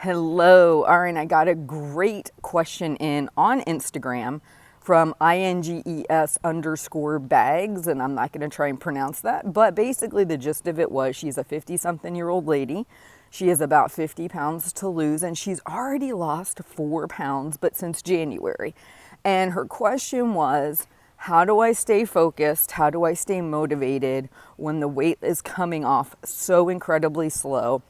Hello. All right, I got a great question in on Instagram from INGES_bags, and I'm not going to try and pronounce that, but basically the gist of it was she's a 50-something-year-old lady. She has about 50 pounds to lose, and she's already lost 4 pounds, but since January. And her question was, how do I stay focused? How do I stay motivated when the weight is coming off so incredibly slow?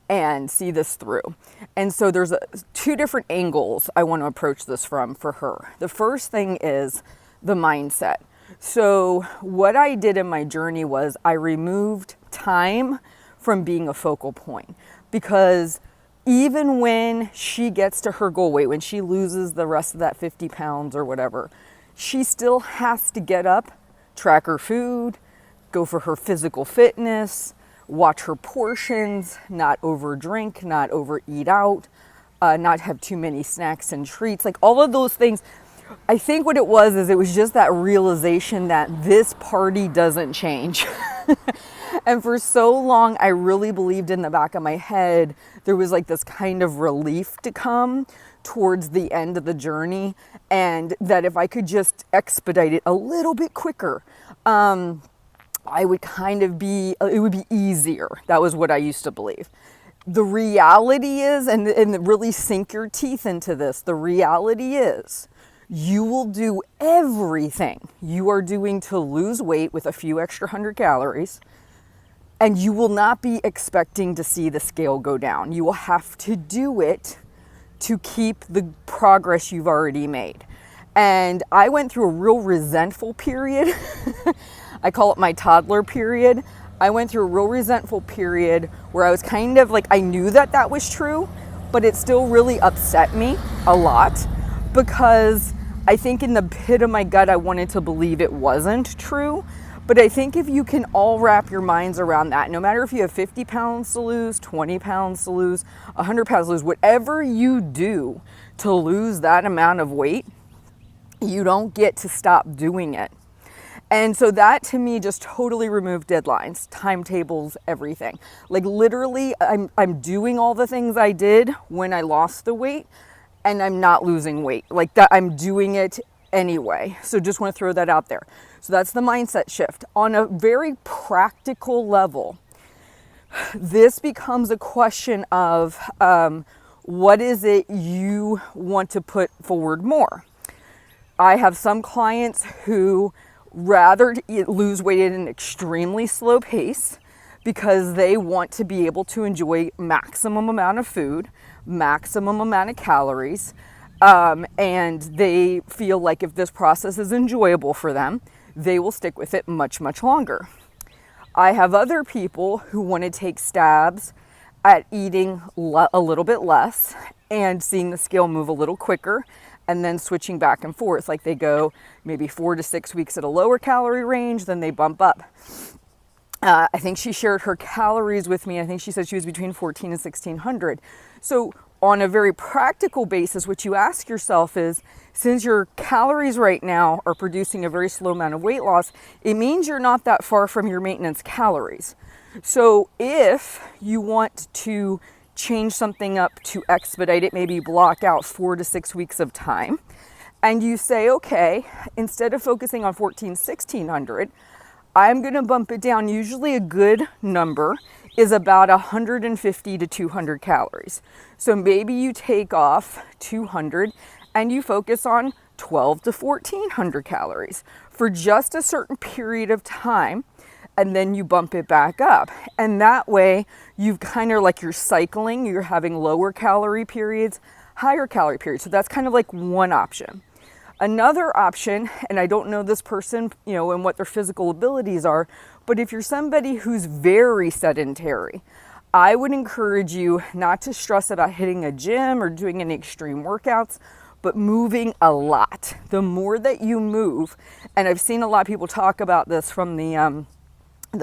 And see this through. And so there's two different angles I want to approach this from for her. The first thing is the mindset. So what I did in my journey was I removed time from being a focal point, because even when she gets to her goal weight, when she loses the rest of that 50 pounds or whatever, she still has to get up, track her food, go for her physical fitness, watch her portions, not overdrink, not overeat out, not have too many snacks and treats, like all of those things. I think what it was is it was just that realization that this party doesn't change. And for so long, I really believed in the back of my head, there was like this kind of relief to come towards the end of the journey, and that if I could just expedite it a little bit quicker, I would it would be easier. That was what I used to believe. The reality is, and really sink your teeth into this, the reality is you will do everything you are doing to lose weight with a few extra 100 calories, and you will not be expecting to see the scale go down. You will have to do it to keep the progress you've already made. And I went through a real resentful period. I call it my toddler period. I went through a real resentful period where I was kind of like, I knew that that was true, but it still really upset me a lot, because I think in the pit of my gut, I wanted to believe it wasn't true. But I think if you can all wrap your minds around that, no matter if you have 50 pounds to lose, 20 pounds to lose, 100 pounds to lose, whatever you do to lose that amount of weight, you don't get to stop doing it. And so that to me just totally removed deadlines, timetables, everything. Like literally, I'm doing all the things I did when I lost the weight, and I'm not losing weight. Like that, I'm doing it anyway. So just want to throw that out there. So that's the mindset shift. On a very practical level, this becomes a question of what is it you want to put forward more? I have some clients who rather lose weight at an extremely slow pace because they want to be able to enjoy maximum amount of food, maximum amount of calories, and they feel like if this process is enjoyable for them, they will stick with it much, much longer. I have other people who want to take stabs at eating a little bit less and seeing the scale move a little quicker, and then switching back and forth. Like they go maybe 4 to 6 weeks at a lower calorie range, then they bump up. I think she shared her calories with me. I think she said she was between 14 and 1600. So on a very practical basis, what you ask yourself is, since your calories right now are producing a very slow amount of weight loss, it means you're not that far from your maintenance calories. So if you want to change something up to expedite it, maybe block out 4 to 6 weeks of time, and you say, okay, instead of focusing on 1600, I'm going to bump it down. Usually a good number is about 150 to 200 calories. So maybe you take off 200 and you focus on 12 to 1400 calories for just a certain period of time, and then you bump it back up. And that way you've kind of like, you're cycling, you're having lower calorie periods, higher calorie periods. So that's kind of like one option. Another option, and I don't know this person, and what their physical abilities are, but if you're somebody who's very sedentary, I would encourage you not to stress about hitting a gym or doing any extreme workouts, but moving a lot. The more that you move, and I've seen a lot of people talk about this from the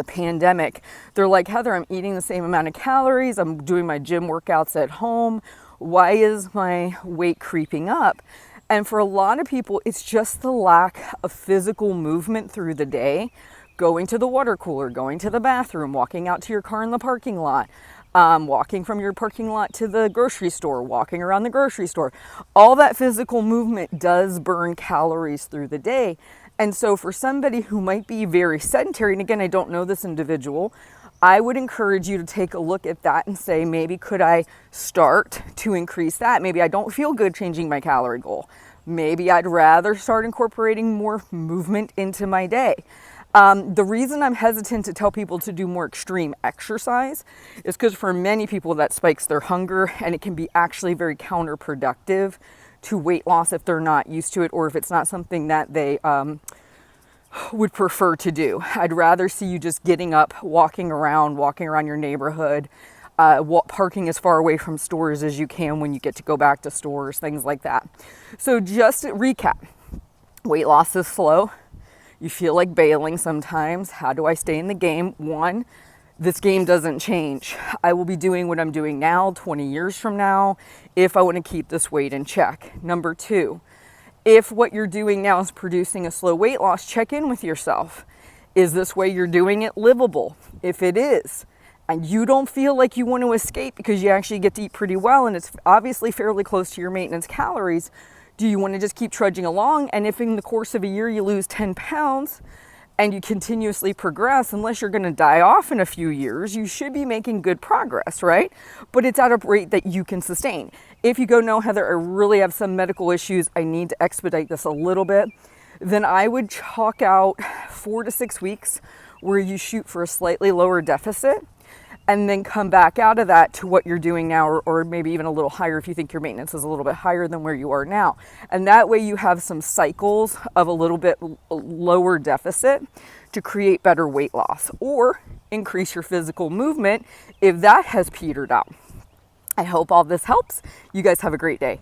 pandemic, they're like, Heather, I'm eating the same amount of calories, I'm doing my gym workouts at home, why is my weight creeping up? And for a lot of people, it's just the lack of physical movement through the day, going to the water cooler, going to the bathroom, walking out to your car in the parking lot, walking from your parking lot to the grocery store, walking around the grocery store. All that physical movement does burn calories through the day. And so for somebody who might be very sedentary, and again, I don't know this individual, I would encourage you to take a look at that and say, maybe could I start to increase that? Maybe I don't feel good changing my calorie goal. Maybe I'd rather start incorporating more movement into my day. The reason I'm hesitant to tell people to do more extreme exercise is because for many people that spikes their hunger, and it can be actually very counterproductive to weight loss if they're not used to it, or if it's not something that they would prefer to do. I'd rather see you just getting up, walking around your neighborhood, parking as far away from stores as you can when you get to go back to stores, things like that. So just to recap, weight loss is slow. You feel like bailing sometimes. How do I stay in the game? One, this game doesn't change. I will be doing what I'm doing now 20 years from now if I want to keep this weight in check. Number two, if what you're doing now is producing a slow weight loss, check in with yourself. Is this way you're doing it livable? If it is, and you don't feel like you want to escape because you actually get to eat pretty well and it's obviously fairly close to your maintenance calories, do you want to just keep trudging along? And if in the course of a year you lose 10 pounds and you continuously progress, unless you're going to die off in a few years, you should be making good progress, right? But it's at a rate that you can sustain. If you go, no, Heather, I really have some medical issues, I need to expedite this a little bit, then I would chalk out 4 to 6 weeks where you shoot for a slightly lower deficit, and then come back out of that to what you're doing now, or maybe even a little higher if you think your maintenance is a little bit higher than where you are now. And that way you have some cycles of a little bit lower deficit to create better weight loss, or increase your physical movement if that has petered out. I hope all this helps. You guys have a great day.